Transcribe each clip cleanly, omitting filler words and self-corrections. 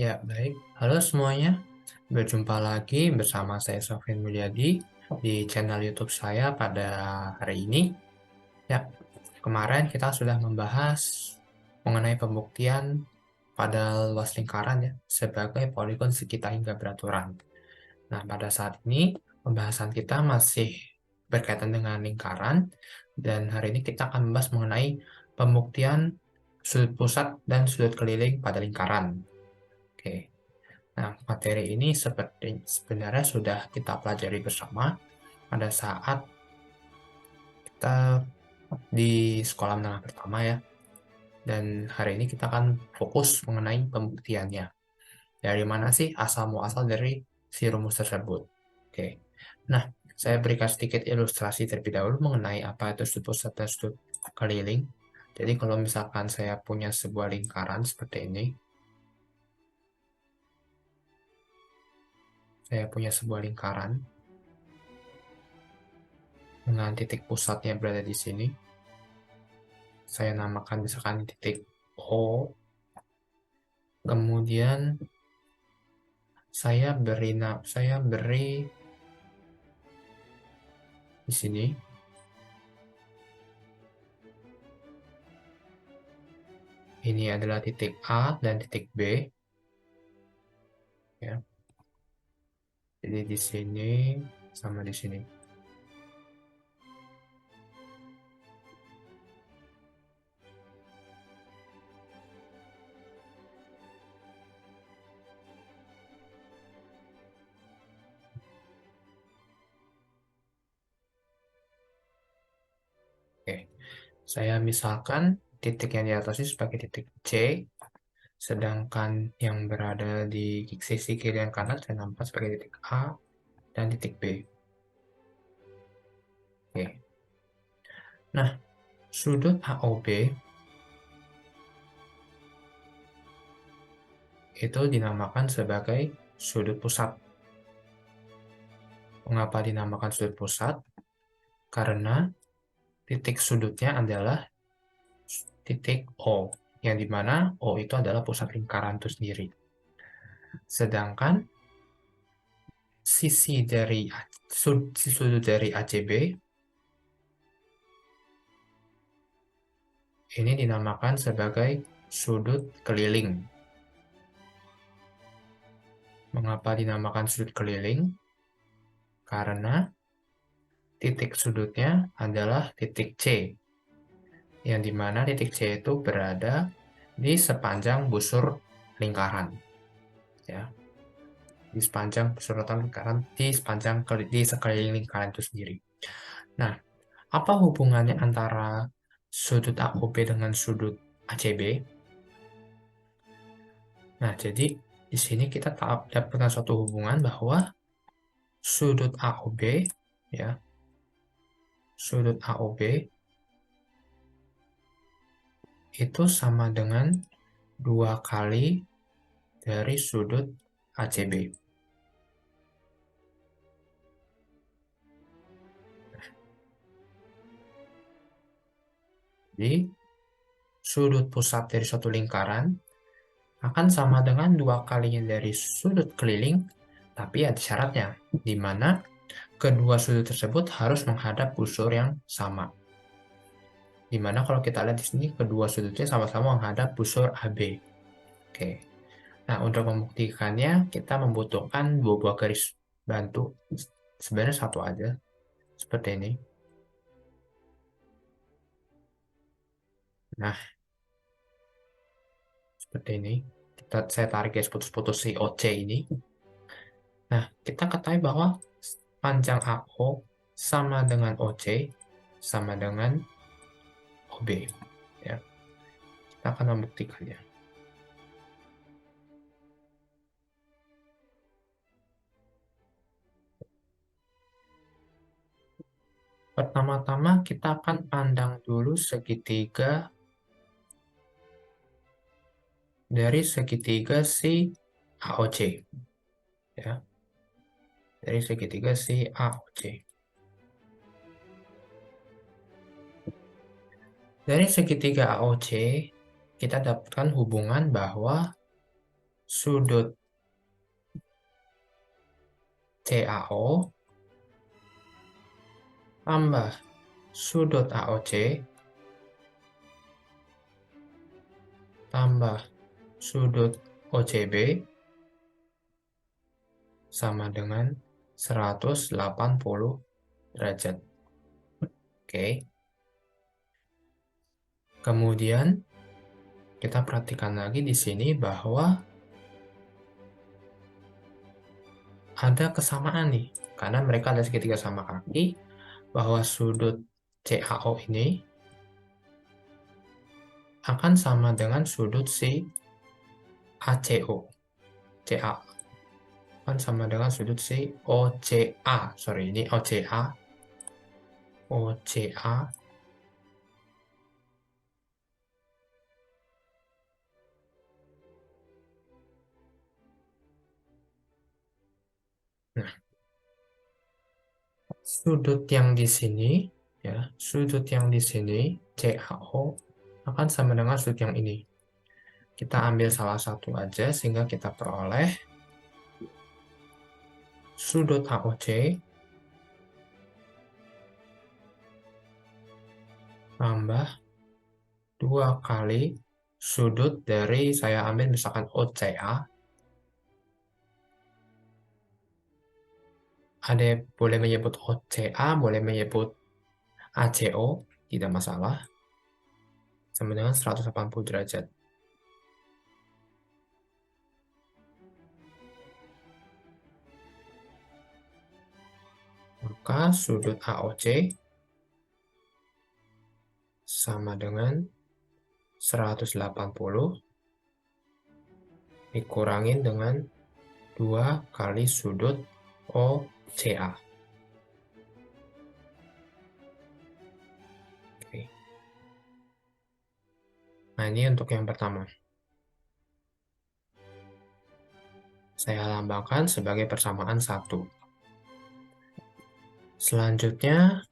Ya, baik. Halo semuanya. Berjumpa lagi bersama saya Sofyan Mulyadi di channel YouTube saya pada hari ini. Ya, kemarin kita sudah membahas mengenai pembuktian pada luas lingkaran ya sebagai poligon segita hingga beraturan. Nah, pada saat ini pembahasan kita masih berkaitan dengan lingkaran dan hari ini kita akan membahas mengenai pembuktian sudut pusat dan sudut keliling pada lingkaran. Oke. Nah, materi ini seperti sebenarnya sudah kita pelajari bersama pada saat kita di sekolah menengah pertama ya. Dan hari ini kita akan fokus mengenai pembuktiannya. Dari mana sih asal muasal dari si rumus tersebut? Oke. Nah, saya berikan sedikit ilustrasi terlebih dahulu mengenai apa itu sudut pusat dan sudut keliling. Jadi kalau misalkan saya punya sebuah lingkaran seperti ini, saya punya sebuah lingkaran dengan titik pusatnya berada di sini. Saya namakan misalkan titik O, kemudian saya beri di sini ini adalah titik A dan titik B ya. Jadi di sini sama di sini. Oke. Saya misalkan titik yang di atas ini sebagai titik C, sedangkan yang berada di sisi kiri dan kanan saya namakan sebagai titik A dan titik B. Oke. Nah, sudut AOB itu dinamakan sebagai sudut pusat. Mengapa dinamakan sudut pusat? Karena titik sudutnya adalah titik O, yang dimana O itu adalah pusat lingkaran itu sendiri. Sedangkan sisi sudut dari ACB ini dinamakan sebagai sudut keliling. Mengapa dinamakan sudut keliling? Karena titik sudutnya adalah titik C, yang dimana titik C itu berada di sepanjang busur lingkaran. Ya, di sepanjang busur lingkaran, di sekeliling lingkaran itu sendiri. Nah, apa hubungannya antara sudut AOB dengan sudut ACB? Nah, jadi di sini kita dapatkan suatu hubungan bahwa sudut AOB ya, sudut AOB itu sama dengan 2 kali dari sudut ACB. Jadi, sudut pusat dari suatu lingkaran akan sama dengan 2 kalinya dari sudut keliling, tapi ada syaratnya, di mana kedua sudut tersebut harus menghadap busur yang sama. Dimana kalau kita lihat di sini, kedua sudutnya sama-sama menghadap busur AB. Oke. Nah, untuk membuktikannya, kita membutuhkan dua buah garis bantu. Sebenarnya satu aja, seperti ini. Nah, seperti ini. Saya tarik garis putus-putus si OC ini. Nah, kita ketahui bahwa panjang AO sama dengan OC, sama dengan OB. Ya, kita akan membuktikannya. Pertama-tama kita akan pandang dulu segitiga dari segitiga si AOC. Ya, dari segitiga si AOC. Dari segitiga AOC, kita dapatkan hubungan bahwa sudut CAO tambah sudut AOC tambah sudut OCB sama dengan 180 derajat. Oke. Kemudian kita perhatikan lagi di sini bahwa ada kesamaan nih, karena mereka ada segitiga sama kaki, bahwa sudut CAO ini akan sama dengan sudut si ACO. CA akan sama dengan sudut si OCA. Sorry, ini OCA. OCA Nah, sudut yang di sini, ya, sudut yang di sini, CAO, akan sama dengan sudut yang ini. Kita ambil salah satu aja, sehingga kita peroleh sudut AOC tambah 2 kali sudut dari, saya ambil misalkan OCA, ada boleh menyebut OCA, boleh menyebut ACO, tidak masalah, sama dengan 180 derajat. Maka sudut AOC sama dengan 180 dikurangin dengan 2 kali sudut OCA. Oke. Nah, ini untuk yang pertama. Saya lambangkan sebagai persamaan 1. Selanjutnya,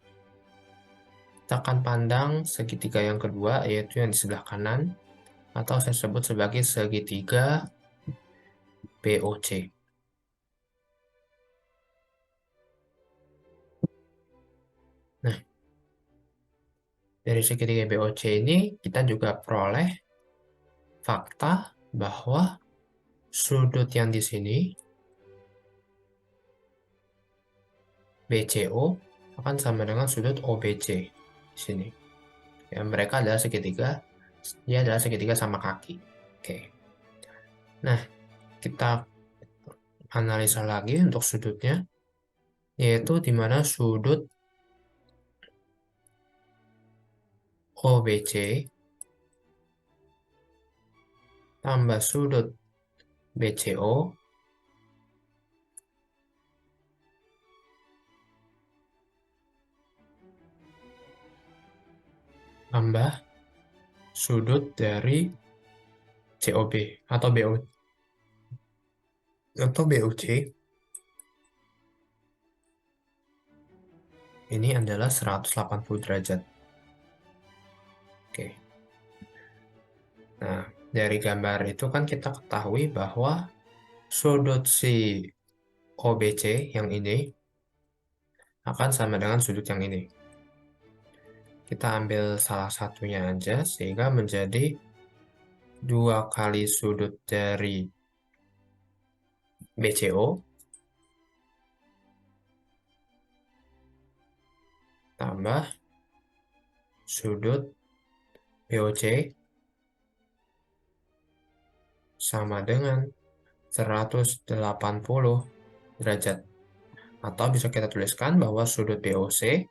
kita akan pandang segitiga yang kedua, yaitu yang di sebelah kanan, atau saya sebut sebagai segitiga BOC. Nah, dari segitiga BOC ini, kita juga peroleh fakta bahwa sudut yang di sini, BCO, akan sama dengan sudut OBC di sini. Ya, mereka adalah segitiga, dia adalah segitiga sama kaki. Oke. Nah, kita analisa lagi untuk sudutnya, yaitu di mana sudut OBC tambah sudut BCO tambah sudut dari COB atau BOC ini adalah 180 derajat. Oke. Nah, dari gambar itu kan kita ketahui bahwa sudut si OBC yang ini akan sama dengan sudut yang ini. Kita ambil salah satunya aja, sehingga menjadi 2 kali sudut dari BCO tambah sudut BOC sama dengan 180 derajat. Atau bisa kita tuliskan bahwa sudut BOC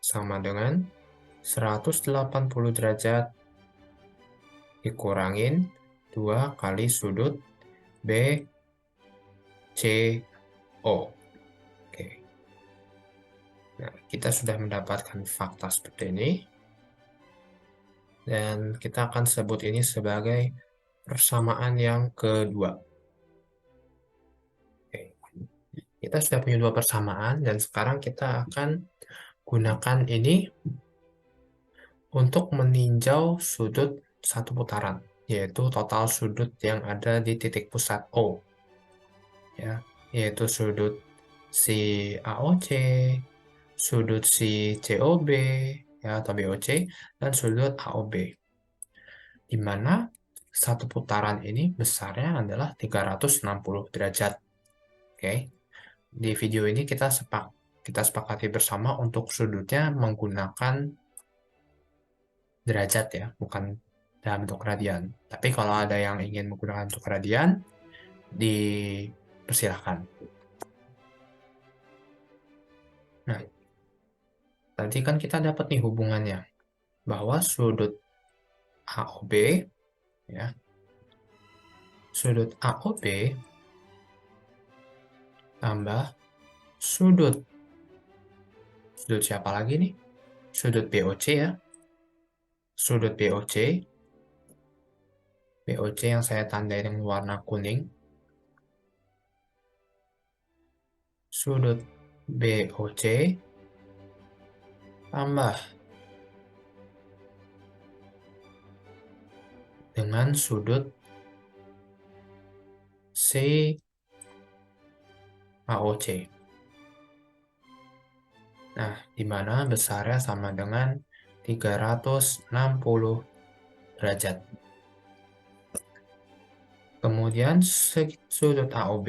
sama dengan 180 derajat dikurangin 2 kali sudut BCO. Oke. Nah, kita sudah mendapatkan fakta seperti ini. Dan kita akan sebut ini sebagai persamaan yang kedua. Oke. Kita sudah punya 2 persamaan, dan sekarang kita akan gunakan ini untuk meninjau sudut 1 putaran. yaitu total sudut yang ada di titik pusat O, ya, yaitu sudut si AOC, sudut si COB, ya, atau BOC, dan sudut AOB, di mana satu putaran ini besarnya adalah 360 derajat. Oke, di video ini kita sepakati bersama untuk sudutnya menggunakan derajat ya, bukan dalam bentuk radian. Tapi kalau ada yang ingin menggunakan bentuk radian, dipersilahkan. Nah, tadi kan kita dapat nih hubungannya, bahwa sudut AOB, ya, sudut AOB tambah sudut siapa lagi nih? Sudut BOC ya. Sudut BOC yang saya tandai dengan warna kuning. Sudut BOC tambah dengan sudut CAOC. Nah, di mana besarnya sama dengan 360 derajat. Kemudian sudut AOB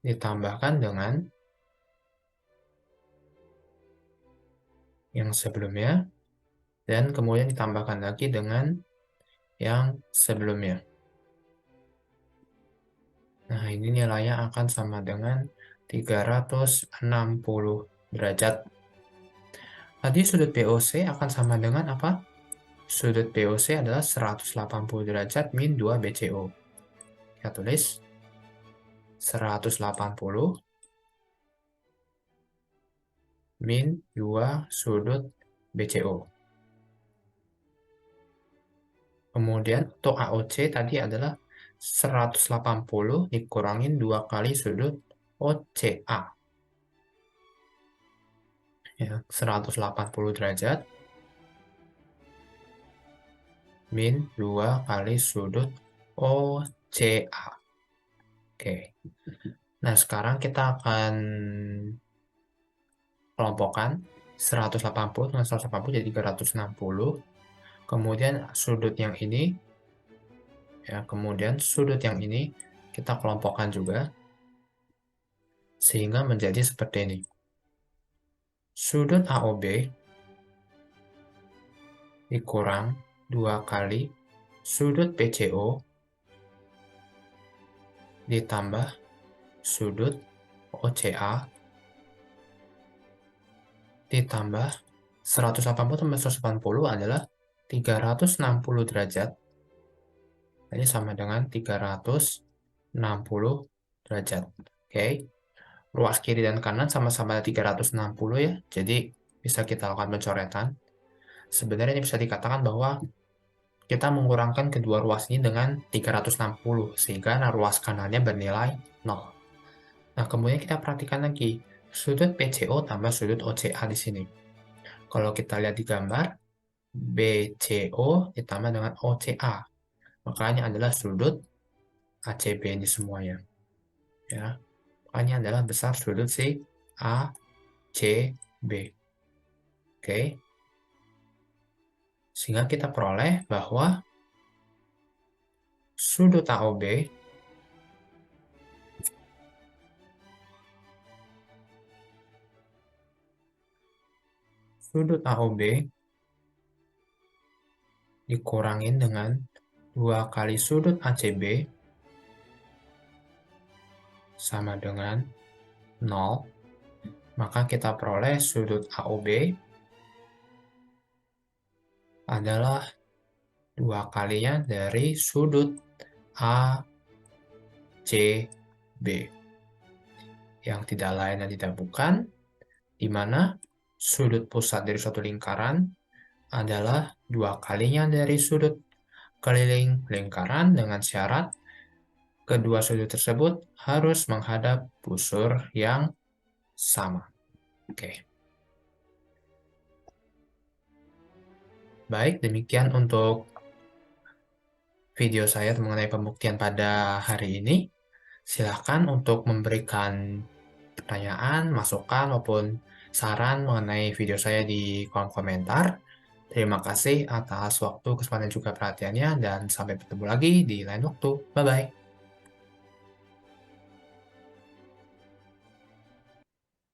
ditambahkan dengan yang sebelumnya, dan kemudian ditambahkan lagi dengan yang sebelumnya. Nah, ini nilainya akan sama dengan 360 derajat. Tadi sudut BOC akan sama dengan apa? Sudut BOC adalah 180 derajat min 2 BCO. Kita tulis 180 min 2 sudut BCO. Kemudian untuk AOC tadi adalah 180 dikurangin 2 kali sudut OCA. Ya, 180 derajat min 2 kali sudut OCA. Oke. Nah, sekarang kita akan kelompokkan 180 dengan 180 jadi 360. Kemudian sudut yang ini, ya, kemudian sudut yang ini kita kelompokkan juga, sehingga menjadi seperti ini. Sudut AOB dikurang 2 kali sudut PCO ditambah sudut OCA ditambah 180 tambah 180 adalah 360 derajat. Ini sama dengan 360 derajat. Oke. Ruas kiri dan kanan sama-sama 360 ya. Jadi bisa kita lakukan pencoretan. Sebenarnya ini bisa dikatakan bahwa kita mengurangkan kedua ruas ini dengan 360 sehingga ruas kanannya bernilai 0. Nah, kemudian kita perhatikan lagi sudut PCO tambah sudut OCA di sini. Kalau kita lihat di gambar, BCO ditambah dengan OCA, makanya adalah sudut ACB ini semuanya. Ya, makanya adalah besar sudut si ACB. Oke. Sehingga kita peroleh bahwa sudut AOB dikurangin dengan 2 kali sudut ACB sama dengan 0. Maka kita peroleh sudut AOB adalah 2 kalinya dari sudut ACB, yang tidak lain dan tidak bukan, di mana sudut pusat dari suatu lingkaran adalah 2 kalinya dari sudut keliling lingkaran dengan syarat kedua sudut tersebut harus menghadap busur yang sama. Oke. Baik, demikian untuk video saya mengenai pembuktian pada hari ini. Silahkan untuk memberikan pertanyaan, masukan, maupun saran mengenai video saya di kolom komentar. Terima kasih atas waktu, kesempatan, juga perhatiannya, dan sampai bertemu lagi di lain waktu. Bye-bye.